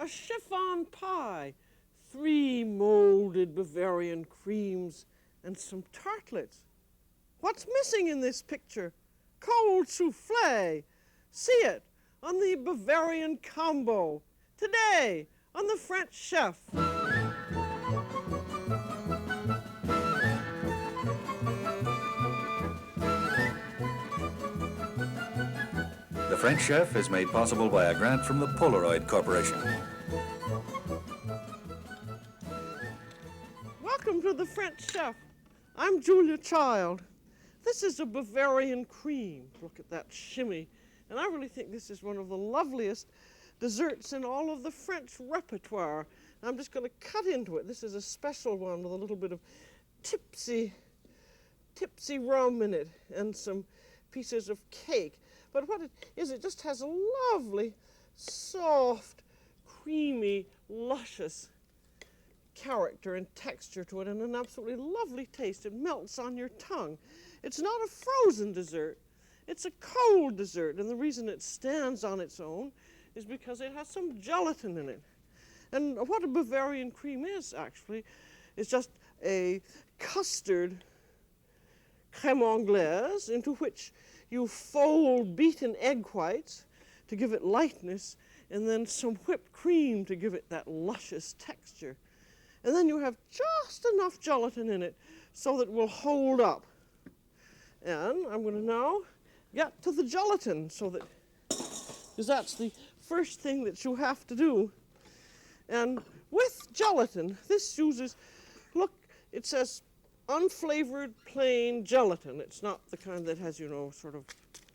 a chiffon pie, 3 molded Bavarian creams, and some tartlets. What's missing in this picture? Cold souffle. See it on the Bavarian Combo, today on the French Chef. The French Chef is made possible by a grant from the Polaroid Corporation. Welcome to the French Chef. I'm Julia Child. This is a Bavarian cream. Look at that shimmy. And I really think this is one of the loveliest desserts in all of the French repertoire. I'm just going to cut into it. This is a special one with a little bit of tipsy rum in it and some pieces of cake. But what it is, it just has a lovely, soft, creamy, luscious character and texture to it, and an absolutely lovely taste. It melts on your tongue. It's not a frozen dessert. It's a cold dessert, and the reason it stands on its own is because it has some gelatin in it. And what a Bavarian cream is, actually, is just a custard crème anglaise into which you fold beaten egg whites to give it lightness, and then some whipped cream to give it that luscious texture. And then you have just enough gelatin in it so that it will hold up. And I'm going to now get to the gelatin, because that's the first thing that you have to do. And with gelatin, this uses, look, it says unflavored plain gelatin. It's not the kind that has, sort of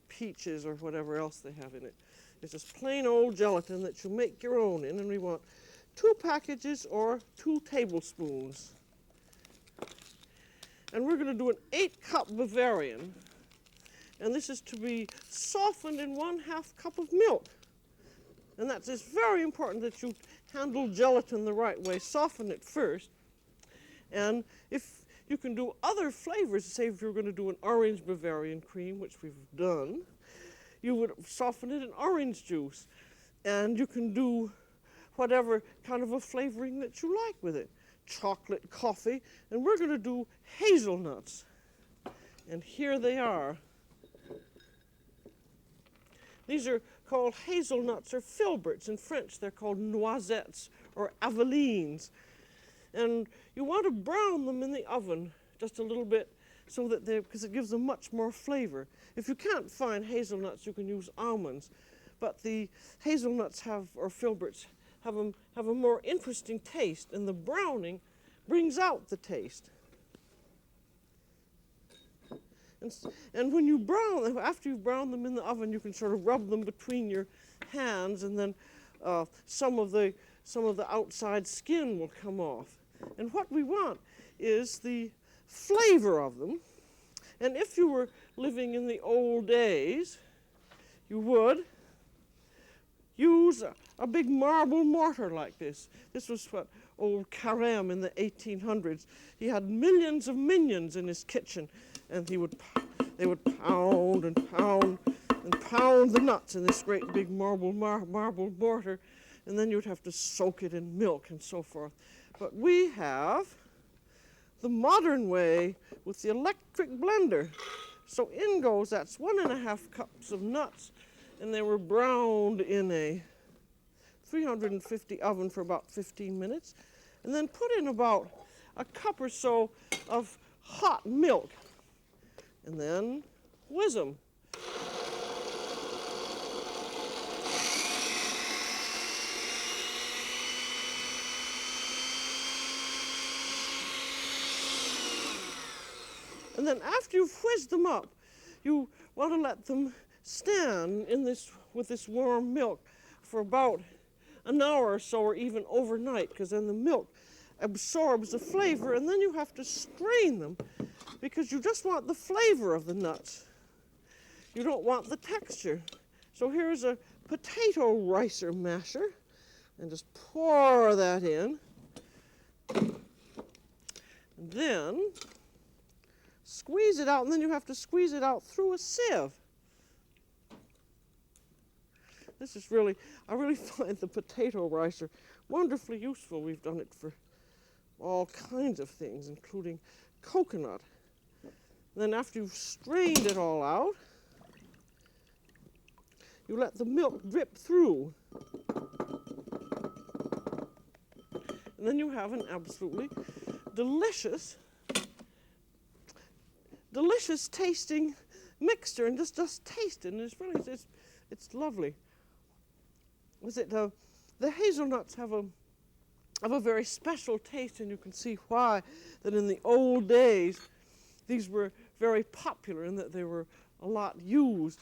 peaches or whatever else they have in it. It's just plain old gelatin that you make your own in, and we want 2 packages or 2 tablespoons. And we're going to do an 8-cup Bavarian, and this is to be softened in 1/2 cup of milk. And it's very important that you handle gelatin the right way. Soften it first. And if you can do other flavors, say if you're going to do an orange Bavarian cream, which we've done, you would soften it in orange juice. And you can do whatever kind of a flavoring that you like with it. Chocolate, coffee, and we're going to do hazelnuts. And here they are. These are called hazelnuts or filberts. In French, they're called noisettes or avelines. And you want to brown them in the oven just a little bit so that because it gives them much more flavor. If you can't find hazelnuts, you can use almonds. But the hazelnuts or filberts have a more interesting taste, and the browning brings out the taste. And when you brown, after you've browned them in the oven, you can sort of rub them between your hands, and then some of the outside skin will come off. And what we want is the flavor of them. And if you were living in the old days, you would use a big marble mortar like this. This was what old Carême in the 1800s. He had millions of minions in his kitchen, and they would pound and pound and pound the nuts in this great big marble mortar, and then you'd have to soak it in milk and so forth. But we have the modern way with the electric blender. So in goes, that's 1.5 cups of nuts, and they were browned in a 350 oven for about 15 minutes, and then put in about a cup or so of hot milk, and then whiz them. And then after you've whizzed them up, you want to let them stand with this warm milk for about an hour or so, or even overnight, because then the milk absorbs the flavor, and then you have to strain them because you just want the flavor of the nuts. You don't want the texture. So here's a potato ricer masher, and just pour that in. And then squeeze it out, and then you have to squeeze it out through a sieve. This is really, I really find the potato ricer wonderfully useful. We've done it for all kinds of things, including coconut. Then after you've strained it all out, you let the milk drip through. And then you have an absolutely delicious tasting mixture, and just taste it, and it's lovely. The hazelnuts have a very special taste, and you can see why, that in the old days these were very popular and that they were a lot used.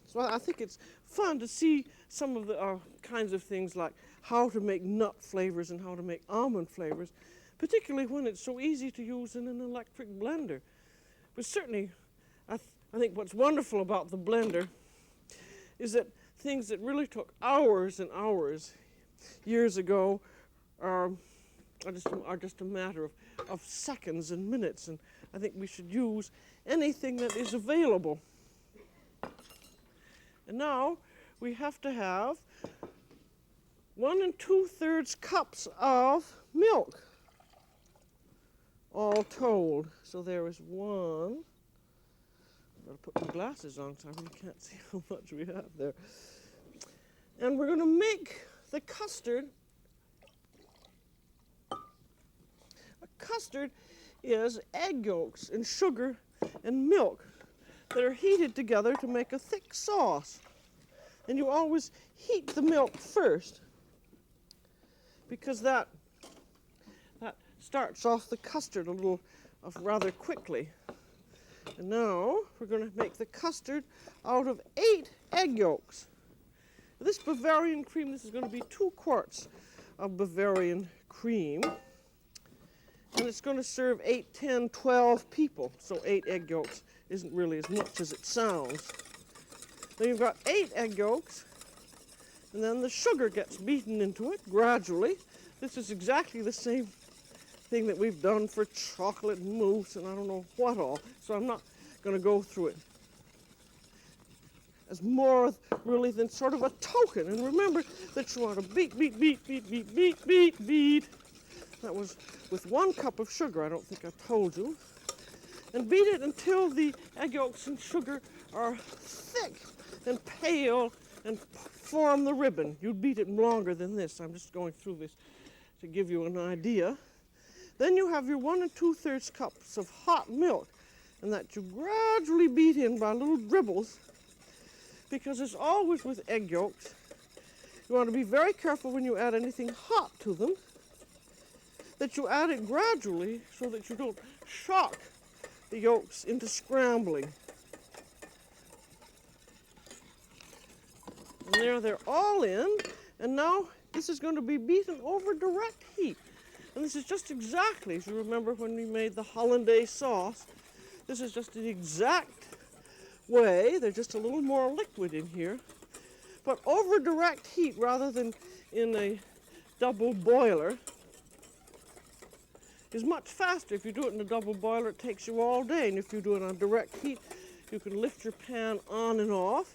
So I think it's fun to see some of the kinds of things like how to make nut flavors and how to make almond flavors, particularly when it's so easy to use in an electric blender. But certainly, I think what's wonderful about the blender is that things that really took hours and hours years ago are just a matter of seconds and minutes, and I think we should use anything that is available. And now we have to have 1 2/3 cups of milk, all told. So there is one. I've got to put my glasses on so I really can't see how much we have there. And we're going to make the custard. A custard is egg yolks and sugar and milk that are heated together to make a thick sauce. And you always heat the milk first, because that starts off the custard a little rather quickly. And now we're going to make the custard out of 8 egg yolks. This Bavarian cream, this is going to be 2 quarts of Bavarian cream. And it's going to serve 8, 10, 12 people. So 8 egg yolks isn't really as much as it sounds. Then you've got 8 egg yolks, and then the sugar gets beaten into it gradually. This is exactly the same thing that we've done for chocolate mousse and I don't know what all. So I'm not going to go through it as more really than sort of a token. And remember that you want to beat. That was with 1 cup of sugar, I don't think I told you. And beat it until the egg yolks and sugar are thick and pale and form the ribbon. You'd beat it longer than this. I'm just going through this to give you an idea. Then you have your 1 2/3 cups of hot milk, and that you gradually beat in by little dribbles, because as always with egg yolks, you want to be very careful when you add anything hot to them, that you add it gradually so that you don't shock the yolks into scrambling. And there they're all in, and now this is going to be beaten over direct heat. And this is just exactly, as you remember when we made the hollandaise sauce, this is just the exact way. They're just a little more liquid in here. But over direct heat rather than in a double boiler is much faster. If you do it in a double boiler, it takes you all day. And if you do it on direct heat, you can lift your pan on and off.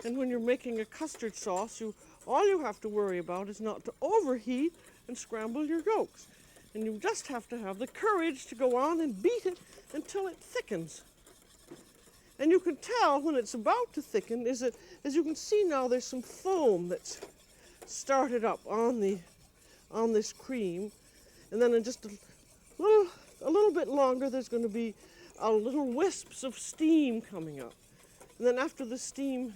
And when you're making a custard sauce, all you have to worry about is not to overheat and scramble your yolks. And you just have to have the courage to go on and beat it until it thickens. And you can tell when it's about to thicken is that, as you can see now, there's some foam that's started up on this cream. And then in just a little bit longer, there's going to be little wisps of steam coming up. And then after the steam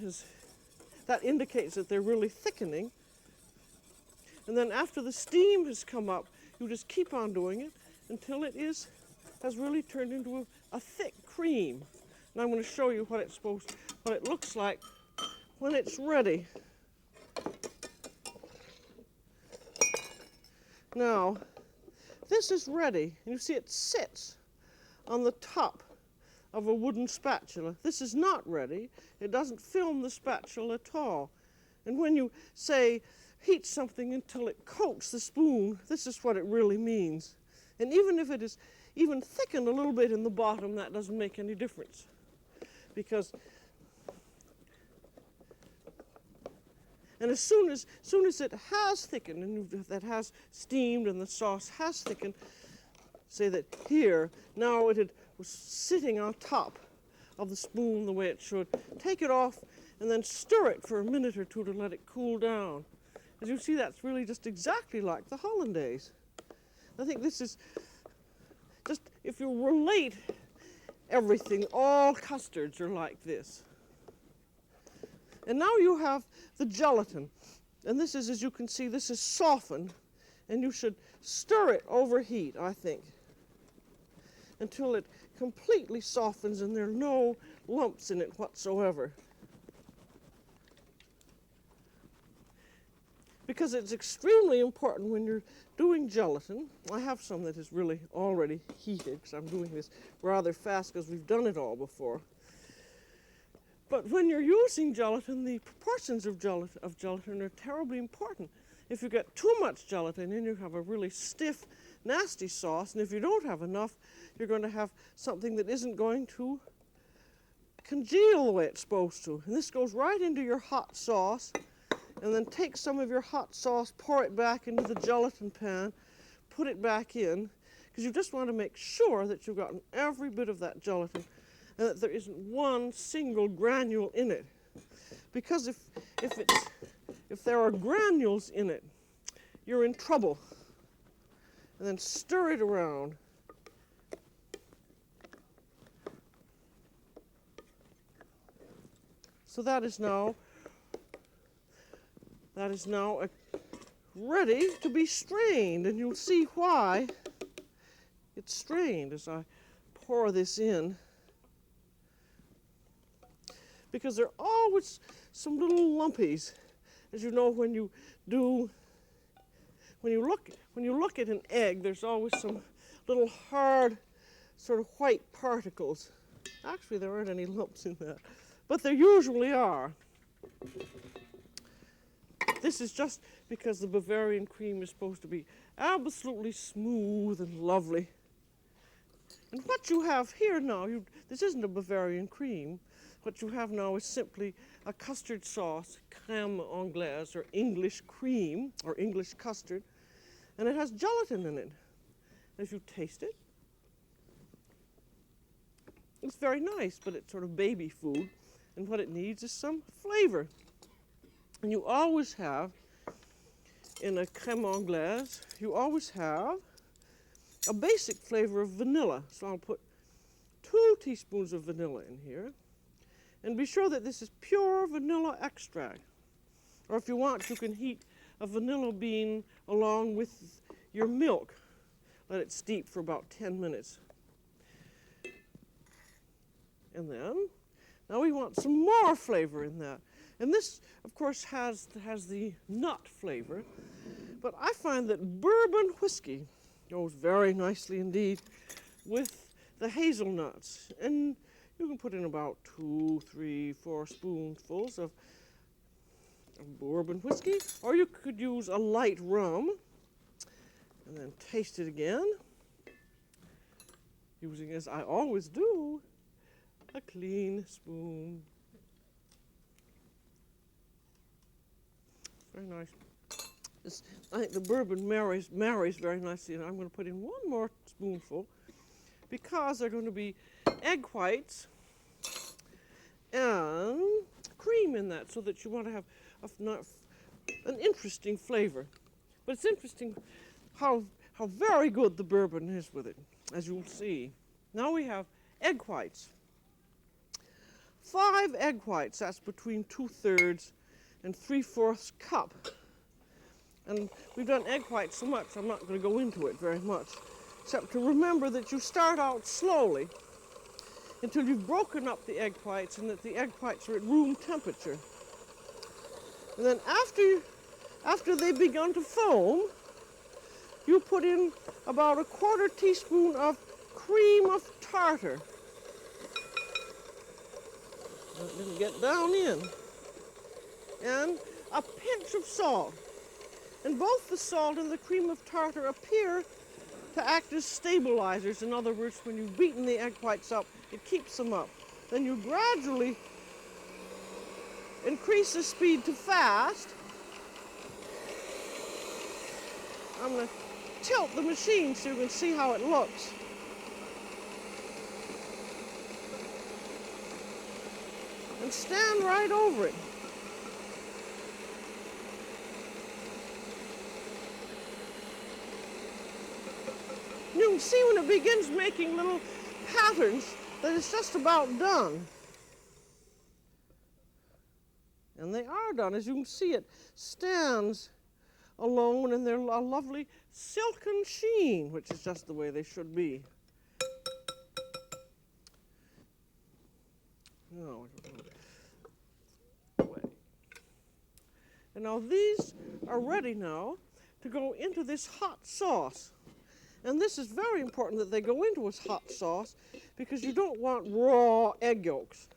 that indicates that they're really thickening. And then after the steam has come up, you just keep on doing it until it has really turned into a thick cream. And I'm going to show you what it looks like when it's ready. Now, this is ready, and you see it sits on the top of a wooden spatula. This is not ready. It doesn't film the spatula at all. And when you say heat something until it coats the spoon, this is what it really means. And even if it is even thickened a little bit in the bottom, that doesn't make any difference. Because And as soon as it has thickened, and that has steamed and the sauce has thickened, say that here, now it was sitting on top of the spoon the way it should. Take it off and then stir it for a minute or two to let it cool down. As you see, that's really just exactly like the hollandaise. I think this is just, if you relate everything, all custards are like this. And now you have the gelatin. And this is, as you can see, this is softened. And you should stir it over heat, I think, until it completely softens and there are no lumps in it whatsoever. Because it's extremely important when you're doing gelatin. I have some that is really already heated because I'm doing this rather fast because we've done it all before. But when you're using gelatin, the proportions of gelatin are terribly important. If you get too much gelatin in, you have a really stiff, nasty sauce, and if you don't have enough, you're going to have something that isn't going to congeal the way it's supposed to. And this goes right into your hot sauce, and then take some of your hot sauce, pour it back into the gelatin pan, put it back in, because you just want to make sure that you've gotten every bit of that gelatin and that there isn't one single granule in it. Because if there are granules in it, you're in trouble. And then stir it around. So that is now ready to be strained, and you'll see why it's strained as I pour this in. Because there are always some little lumpies, as you know, when you look at an egg, there's always some little hard, sort of white particles. Actually, there aren't any lumps in that, but there usually are. This is just because the Bavarian cream is supposed to be absolutely smooth and lovely. And what you have here now, this isn't a Bavarian cream. What you have now is simply a custard sauce, crème anglaise, or English cream, or English custard, and it has gelatin in it. And if you taste it, it's very nice, but it's sort of baby food, and what it needs is some flavor. And you always have, in a crème anglaise, you always have a basic flavor of vanilla. So I'll put 2 teaspoons of vanilla in here. And be sure that this is pure vanilla extract. Or if you want, you can heat a vanilla bean along with your milk. Let it steep for about 10 minutes. And then, now we want some more flavor in that. And this, of course, has the nut flavor. But I find that bourbon whiskey goes very nicely indeed with the hazelnuts. And you can put in about 2, 3, 4 spoonfuls of bourbon whiskey, or you could use a light rum, and then taste it again, using, as I always do, a clean spoon. Very nice. I think the bourbon marries very nicely, and I'm going to put in 1 more spoonful because they're going to be egg whites and cream in that, so that you want to have an interesting flavor. But it's interesting how very good the bourbon is with it, as you'll see. Now we have egg whites. 5 egg whites, that's between 2/3 and 3/4 cup. And we've done egg whites so much, I'm not going to go into it very much, except to remember that you start out slowly until you've broken up the egg whites and that the egg whites are at room temperature. And then after they've begun to foam, you put in about 1/4 teaspoon of cream of tartar. That didn't get down in. And a pinch of salt. And both the salt and the cream of tartar appear to act as stabilizers. In other words, when you've beaten the egg whites up, it keeps them up. Then you gradually increase the speed to fast, I'm going to tilt the machine so you can see how it looks. And stand right over it. You can see when it begins making little patterns that it's just about done. And they are done. As you can see, it stands alone and they're a lovely silken sheen, which is just the way they should be. No. And now these are ready now to go into this hot sauce. And this is very important that they go into a hot sauce because you don't want raw egg yolks,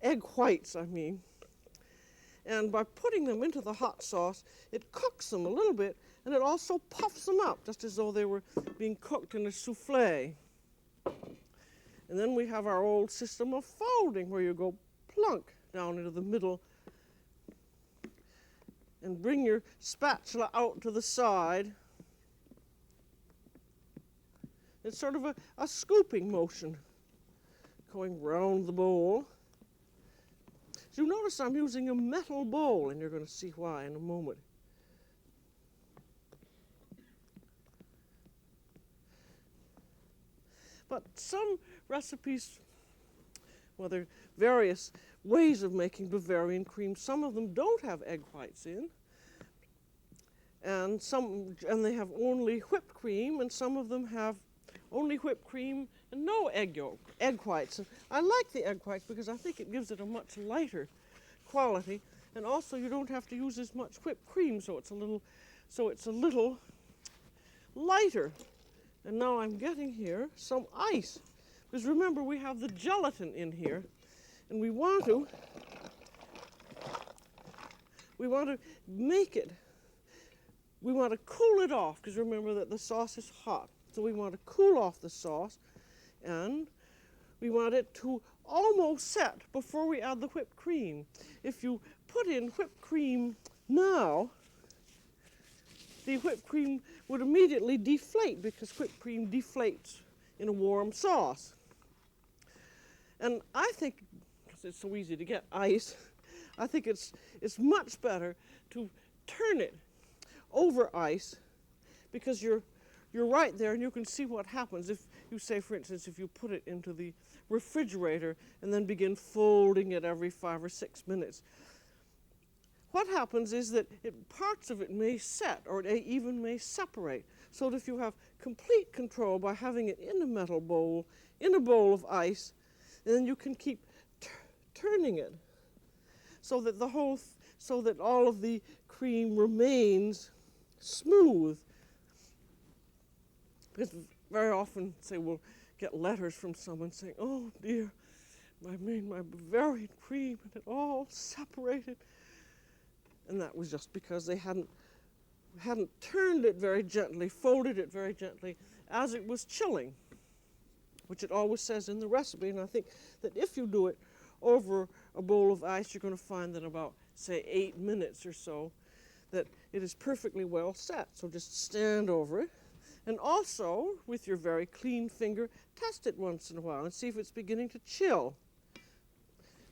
egg whites, I mean. And by putting them into the hot sauce, it cooks them a little bit, and it also puffs them up, just as though they were being cooked in a souffle. And then we have our old system of folding, where you go plunk down into the middle and bring your spatula out to the side. It's sort of a scooping motion going round the bowl. So you notice I'm using a metal bowl, and you're going to see why in a moment. But some recipes, well, there are various ways of making Bavarian cream. Some of them don't have egg whites in, and they have only whipped cream, and some of them have only whipped cream and no egg whites. And I like the egg whites because I think it gives it a much lighter quality, and also you don't have to use as much whipped cream, so it's a little lighter. And now I'm getting here some ice, because remember we have the gelatin in here, and we want to make it. We want to cool it off, because remember that the sauce is hot. So we want to cool off the sauce, and we want it to almost set before we add the whipped cream. If you put in whipped cream now, the whipped cream would immediately deflate, because whipped cream deflates in a warm sauce. And I think, because it's so easy to get ice, I think it's much better to turn it over ice, because you're right there and you can see what happens if you say, for instance, if you put it into the refrigerator and then begin folding it every 5 or 6 minutes. What happens is that parts of it may set, or it even may separate, so that if you have complete control by having it in a metal bowl, in a bowl of ice, and then you can keep turning it so that so that all of the cream remains smooth. Because very often, say, we'll get letters from someone saying, "Oh dear, I made my Bavarian cream and it all separated." And that was just because they hadn't turned it very gently, folded it very gently as it was chilling, which it always says in the recipe. And I think that if you do it over a bowl of ice, you're going to find that about, say, 8 minutes or so, that it is perfectly well set. So just stand over it. And also, with your very clean finger, test it once in a while and see if it's beginning to chill.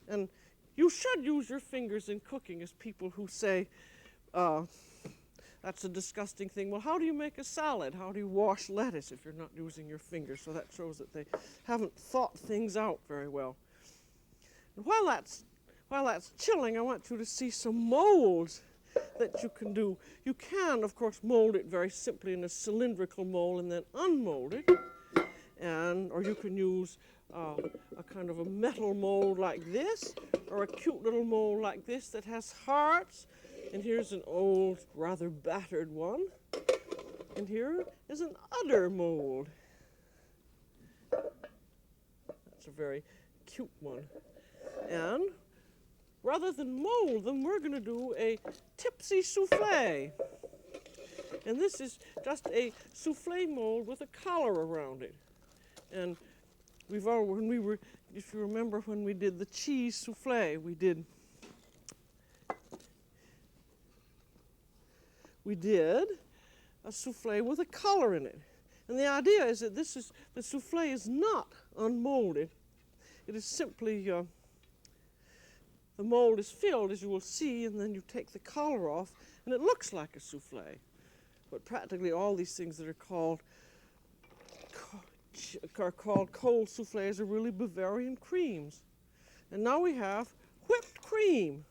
And you should use your fingers in cooking, as people who say, that's a disgusting thing. Well, how do you make a salad? How do you wash lettuce if you're not using your fingers? So that shows that they haven't thought things out very well. And while that's chilling, I want you to see some molds that you can do. You can, of course, mold it very simply in a cylindrical mold and then unmold it. Or you can use a kind of a metal mold like this, or a cute little mold like this that has hearts. And here's an old, rather battered one. And here is an udder mold. That's a very cute one. And rather than mold them, we're going to do a tipsy souffle. And this is just a souffle mold with a collar around it. And if you remember when we did the cheese souffle, we did a souffle with a color in it. And the idea is that the souffle is not unmolded. It is simply, the mold is filled, as you will see, and then you take the collar off, and it looks like a souffle. But practically all these things that are called cold souffles are really Bavarian creams. And now we have whipped cream.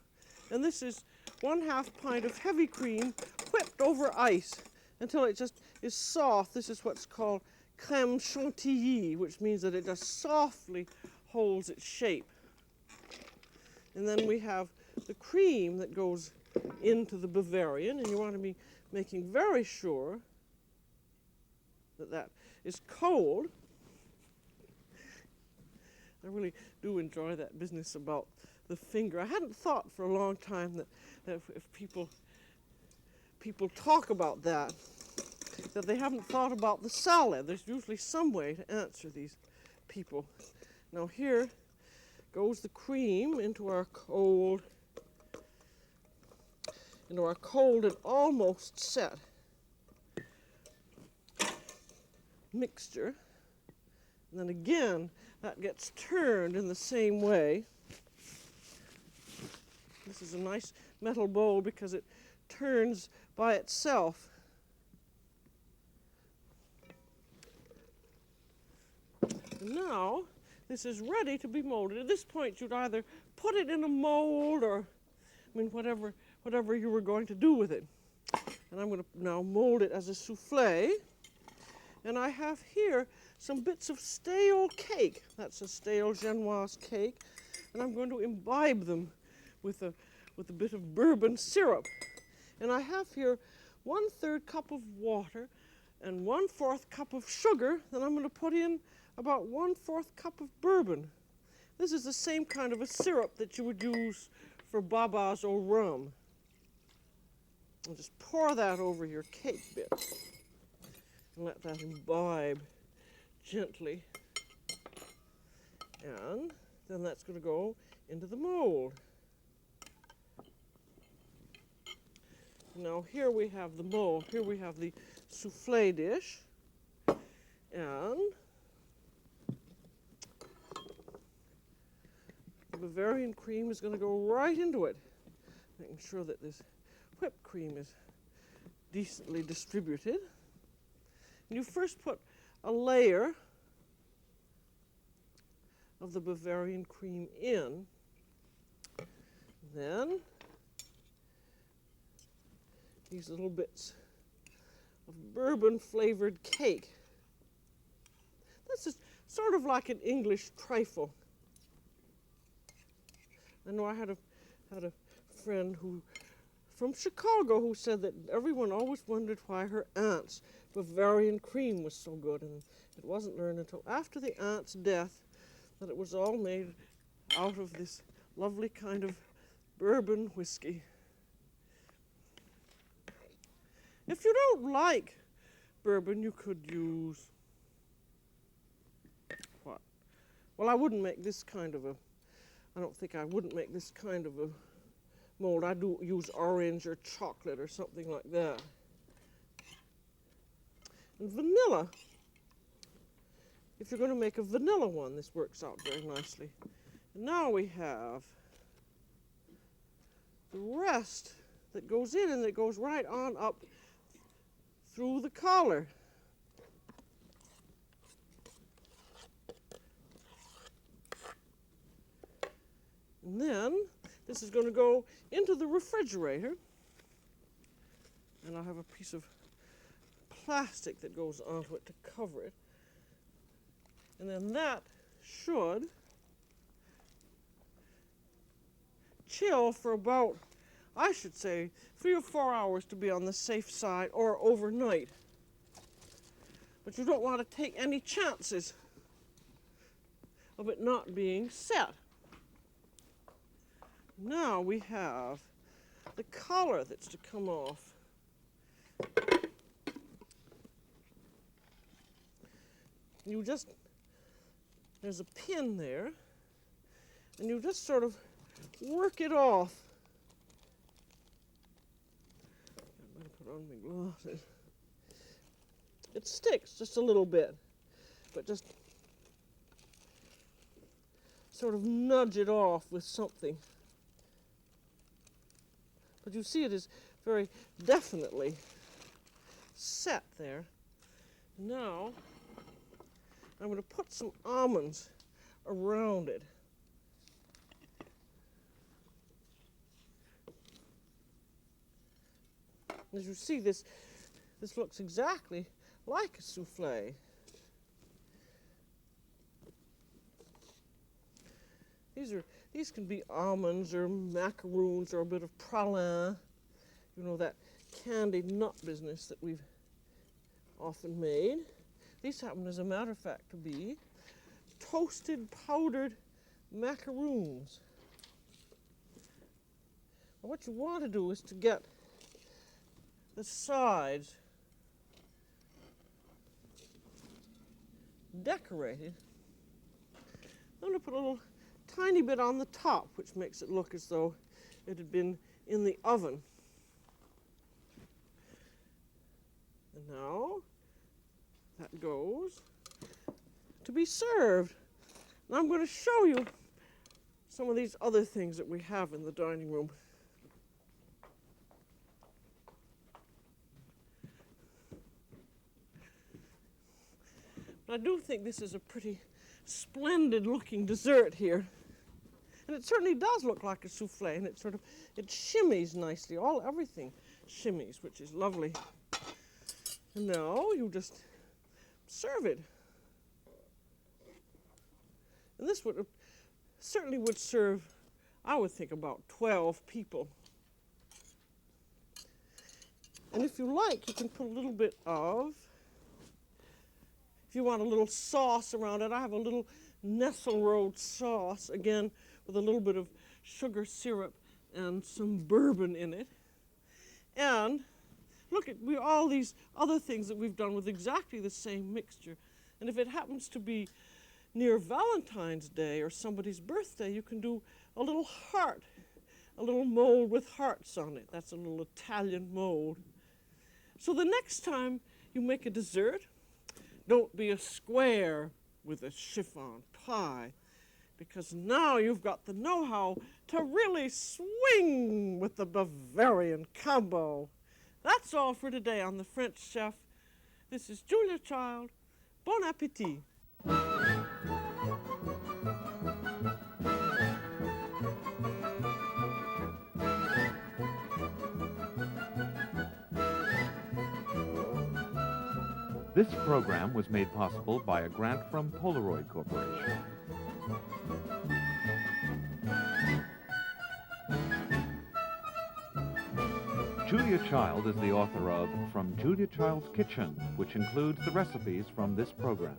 And this is 1/2 pint of heavy cream whipped over ice until it just is soft. This is what's called crème chantilly, which means that it just softly holds its shape. And then we have the cream that goes into the Bavarian, and you want to be making very sure that that is cold. I really do enjoy that business about the finger. I hadn't thought for a long time that if people talk about that they haven't thought about the salad. There's usually some way to answer these people. Now here goes the cream into our cold and almost set mixture. And then again, that gets turned in the same way. This is a nice metal bowl because it turns by itself. And now, this is ready to be molded. At this point, you'd either put it in a mold or, whatever you were going to do with it. And I'm going to now mold it as a souffle. And I have here some bits of stale cake. That's a stale Genoise cake. And I'm going to imbibe them with a bit of bourbon syrup. And I have here 1/3 cup of water and 1/4 cup of sugar. Then I'm going to put in about 1/4 cup of bourbon. This is the same kind of a syrup that you would use for babas or rum. And just pour that over your cake bit and let that imbibe gently. And then that's going to go into the mold. Now here we have the mold. Here we have the souffle dish. And the Bavarian cream is going to go right into it, making sure that this whipped cream is decently distributed. And you first put a layer of the Bavarian cream in, then these little bits of bourbon flavored cake. This is sort of like an English trifle. I know I had a friend from Chicago who said that everyone always wondered why her aunt's Bavarian cream was so good, and it wasn't learned until after the aunt's death that it was all made out of this lovely kind of bourbon whiskey. If you don't like bourbon, you could use what? Well, I wouldn't make this kind of I don't think I wouldn't make this kind of a mold. I do use orange or chocolate or something like that. And vanilla. If you're going to make a vanilla one, this works out very nicely. And now we have the rest that goes in, and that goes right on up through the collar. And then this is going to go into the refrigerator. And I'll have a piece of plastic that goes onto it to cover it. And then that should chill for about, I should say, 3 or 4 hours to be on the safe side, or overnight. But you don't want to take any chances of it not being set. Now we have the collar that's to come off. There's a pin there, and you just sort of work it off. I'm going to put on my glasses. It sticks just a little bit, but just sort of nudge it off with something. But you see it is very definitely set there. Now, I'm going to put some almonds around it. As you see, this looks exactly like a souffle. These can be almonds or macaroons or a bit of praline, you know, that candied nut business that we've often made. These happen, as a matter of fact, to be toasted powdered macaroons. Now, what you want to do is to get the sides decorated. I'm going to put a little tiny bit on the top, which makes it look as though it had been in the oven. And now that goes to be served. Now I'm going to show you some of these other things that we have in the dining room. I do think this is a pretty splendid looking dessert here. And it certainly does look like a souffle, and it shimmies nicely. Everything shimmies, which is lovely. And now you just serve it. And this certainly would serve, I would think, about 12 people. And if you like, you can put a little bit of, if you want a little sauce around it, I have a little Nestle road sauce, again, with a little bit of sugar syrup and some bourbon in it. And look at all these other things that we've done with exactly the same mixture. And if it happens to be near Valentine's Day or somebody's birthday, you can do a little heart, a little mold with hearts on it. That's a little Italian mold. So the next time you make a dessert, don't be a square with a chiffon pie, because now you've got the know-how to really swing with the Bavarian combo. That's all for today on The French Chef. This is Julia Child. Bon appétit. This program was made possible by a grant from Polaroid Corporation. Julia Child is the author of From Julia Child's Kitchen, which includes the recipes from this program.